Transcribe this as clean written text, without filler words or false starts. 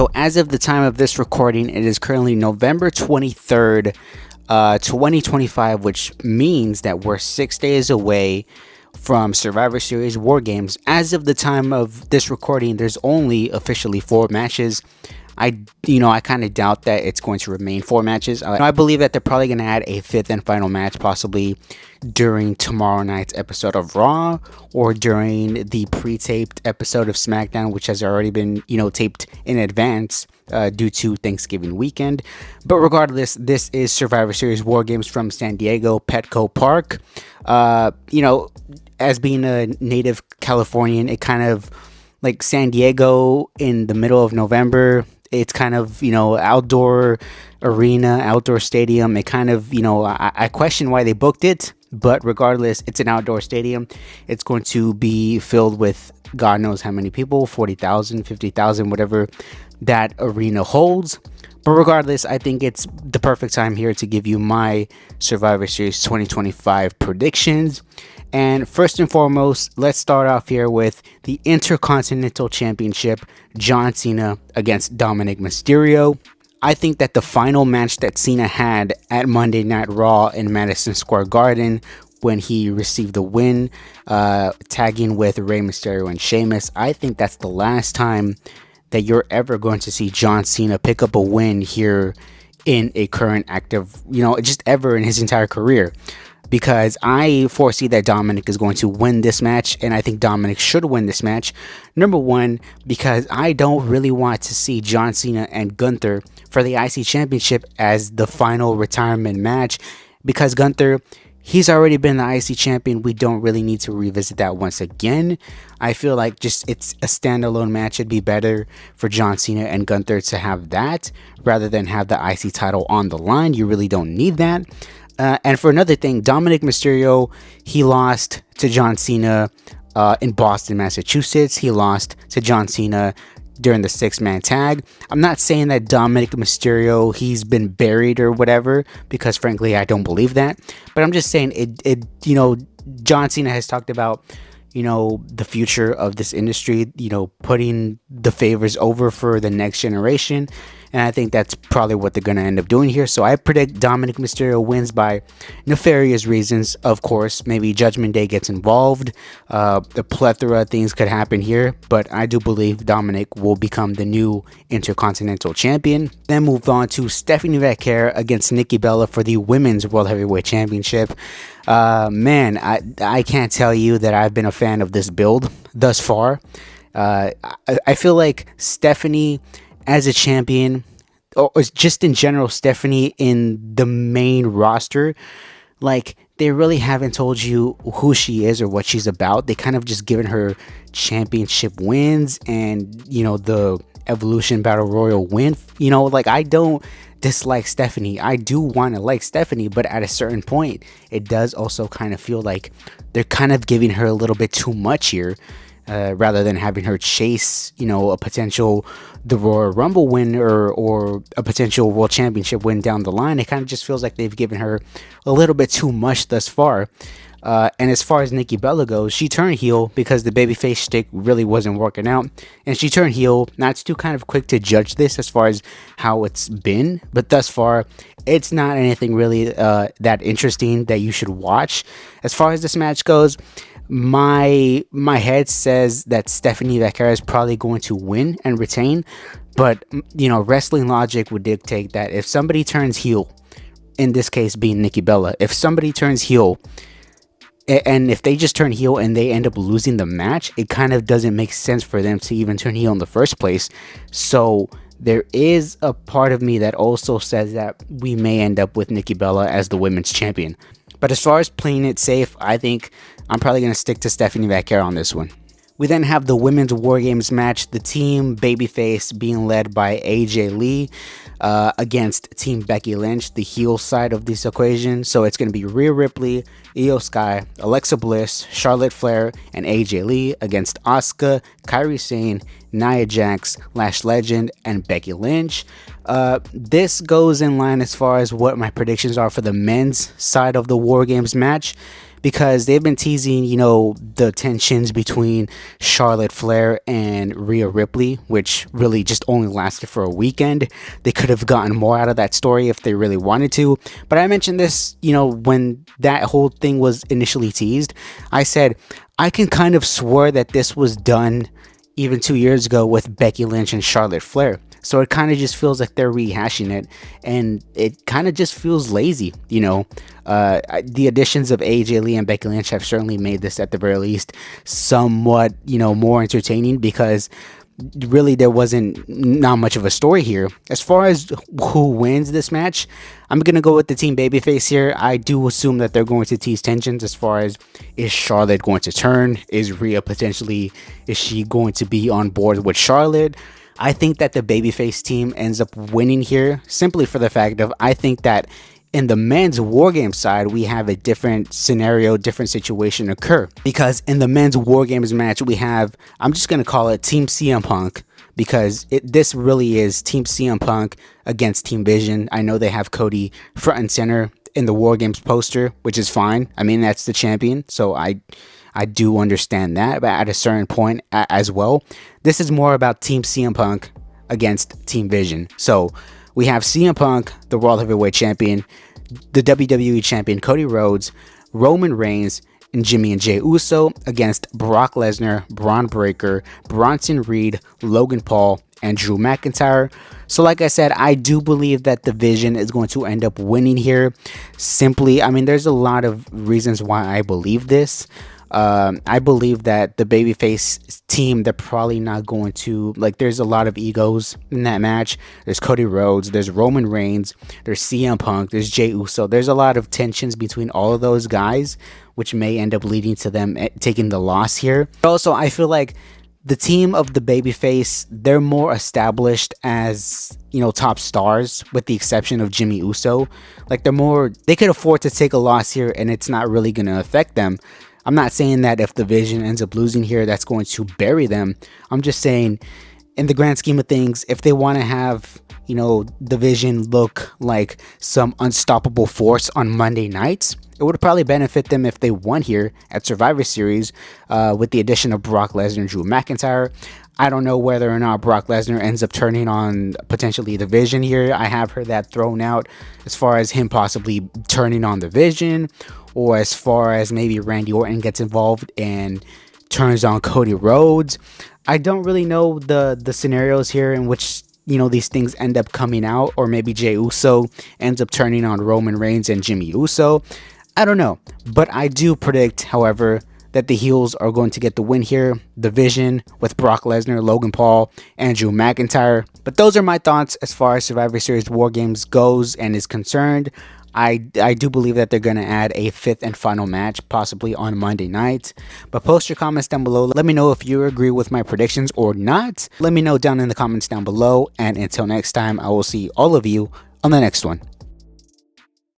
So as of the time of this recording, it is currently November 23rd, 2025, which means that we're 6 days away from Survivor Series War Games. As of the time of this recording, there's only officially 4 matches. I kind of doubt that it's going to remain 4 matches. I believe that they're probably going to add a 5th and final match, possibly during tomorrow night's episode of Raw or during the pre-taped episode of SmackDown, which has already been, taped in advance due to Thanksgiving weekend. But regardless, this is Survivor Series War Games from San Diego Petco Park. As being a native Californian, it kind of like San Diego in the middle of November. It's kind of, outdoor arena, outdoor stadium. It kind of, I question why they booked it, but regardless, it's an outdoor stadium. It's going to be filled with God knows how many people, 40,000, 50,000, whatever that arena holds. But regardless, I think it's the perfect time here to give you my Survivor Series 2025 predictions. And first and foremost, let's start off here with the Intercontinental Championship, John Cena against Dominic Mysterio. I think that the final match that Cena had at Monday Night Raw in Madison Square Garden, when he received the win, tagging with Rey Mysterio and Sheamus, I think that's the last time that you're ever going to see John Cena pick up a win here in a current active, just ever in his entire career. Because I foresee that Dominic is going to win this match, and I think Dominic should win this match. Number one, because I don't really want to see John Cena and Gunther for the IC Championship as the final retirement match, because Gunther, he's already been the IC champion. We don't really need to revisit that once again. I feel like just it's a standalone match. It'd be better for John Cena and Gunther to have that rather than have the IC title on the line. You really don't need that. And for another thing, Dominic Mysterio, he lost to John Cena in Boston, Massachusetts. He lost to John Cena during the 6-man tag. I'm not saying that Dominic Mysterio, he's been buried or whatever, because frankly, I don't believe that. But I'm just saying John Cena has talked about, the future of this industry, putting the favors over for the next generation. And I think that's probably what they're going to end up doing here. So I predict Dominic Mysterio wins by nefarious reasons. Of course, maybe Judgment Day gets involved. The plethora of things could happen here. But I do believe Dominic will become the new Intercontinental Champion. Then move on to Stephanie Vaquer against Nikki Bella for the Women's World Heavyweight Championship. Man, I can't tell you that I've been a fan of this build thus far. I feel like Stephanie as a champion, or just in general, Stephanie in the main roster, like they really haven't told you who she is or what she's about. They kind of just given her championship wins and, the Evolution Battle Royal win. I don't dislike Stephanie. I do want to like Stephanie, but at a certain point, it does also kind of feel like they're kind of giving her a little bit too much here. Rather than having her chase, a potential the Royal Rumble win or a potential World Championship win down the line, it kind of just feels like they've given her a little bit too much thus far. And as far as Nikki Bella goes, she turned heel because the babyface shtick really wasn't working out. And she turned heel. Not too kind of quick to judge this as far as how it's been, but thus far, it's not anything really that interesting that you should watch. As far as this match goes, my head says that Stephanie Vaquer is probably going to win and retain, but wrestling logic would dictate that if somebody turns heel, in this case being Nikki Bella, if somebody turns heel and if they just turn heel and they end up losing the match, it kind of doesn't make sense for them to even turn heel in the first place. So there is a part of me that also says that we may end up with Nikki Bella as the women's champion. But as far as playing it safe, I think I'm probably going to stick to Stephanie Vaquer on this one. We then have the Women's War Games match, the team Babyface being led by AJ Lee against Team Becky Lynch, the heel side of this equation. So it's going to be Rhea Ripley, Io Sky, Alexa Bliss, Charlotte Flair, and AJ Lee against Asuka, Kairi Sane, Nia Jax, Lash Legend, and Becky Lynch. This goes in line as far as what my predictions are for the men's side of the War Games match, because they've been teasing, the tensions between Charlotte Flair and Rhea Ripley, which really just only lasted for a weekend. They could have gotten more out of that story if they really wanted to. But I mentioned this, when that whole thing was initially teased. I said, I can kind of swear that this was done even 2 years ago with Becky Lynch and Charlotte Flair. So it kind of just feels like they're rehashing it, and it kind of just feels lazy, The additions of AJ Lee and Becky Lynch have certainly made this, at the very least, somewhat, more entertaining, because really there wasn't not much of a story here. As far as who wins this match, I'm gonna go with the team babyface here. I do assume that they're going to tease tensions as far as, is Charlotte going to turn? Is Rhea potentially, is she going to be on board with Charlotte? I think that the babyface team ends up winning here, simply for the fact of, I think that in the men's War Games side, we have a different scenario, different situation occur. Because in the men's War Games match, we have, I'm just going to call it Team CM Punk, because this really is Team CM Punk against Team Vision. I know they have Cody front and center in the War Games poster, which is fine. I mean, that's the champion, so I do understand that, but at a certain point as well, this is more about Team CM Punk against Team Vision. So we have CM Punk, the World Heavyweight Champion, the WWE Champion Cody Rhodes, Roman Reigns, and Jimmy and Jey Uso against Brock Lesnar, Braun Breaker, Bronson Reed, Logan Paul, and Drew McIntyre. So like I said, I do believe that the Vision is going to end up winning here. Simply, I mean, there's a lot of reasons why I believe this. I believe that the babyface team, they're probably not going to, there's a lot of egos in that match. There's Cody Rhodes, there's Roman Reigns, there's CM Punk, there's Jey Uso. There's a lot of tensions between all of those guys, which may end up leading to them taking the loss here. Also, I feel like the team of the babyface, they're more established as, top stars, with the exception of Jimmy Uso. They could afford to take a loss here, and it's not really going to affect them. I'm not saying that if the Vision ends up losing here, that's going to bury them. I'm just saying, in the grand scheme of things, if they want to have, the Vision look like some unstoppable force on Monday nights, it would probably benefit them if they won here at Survivor Series with the addition of Brock Lesnar and Drew McIntyre. I don't know whether or not Brock Lesnar ends up turning on potentially the Vision here. I have heard that thrown out as far as him possibly turning on the Vision, or as far as maybe Randy Orton gets involved and turns on Cody Rhodes. I don't really know the scenarios here in which, these things end up coming out, or maybe Jey Uso ends up turning on Roman Reigns and Jimmy Uso. I don't know, but I do predict, however, that the heels are going to get the win here. The Vision with Brock Lesnar, Logan Paul, and Drew McIntyre. But those are my thoughts as far as Survivor Series War Games goes and is concerned. I do believe that they're going to add a fifth and final match, possibly on Monday night. But post your comments down below. Let me know if you agree with my predictions or not. Let me know down in the comments down below. And until next time, I will see all of you on the next one.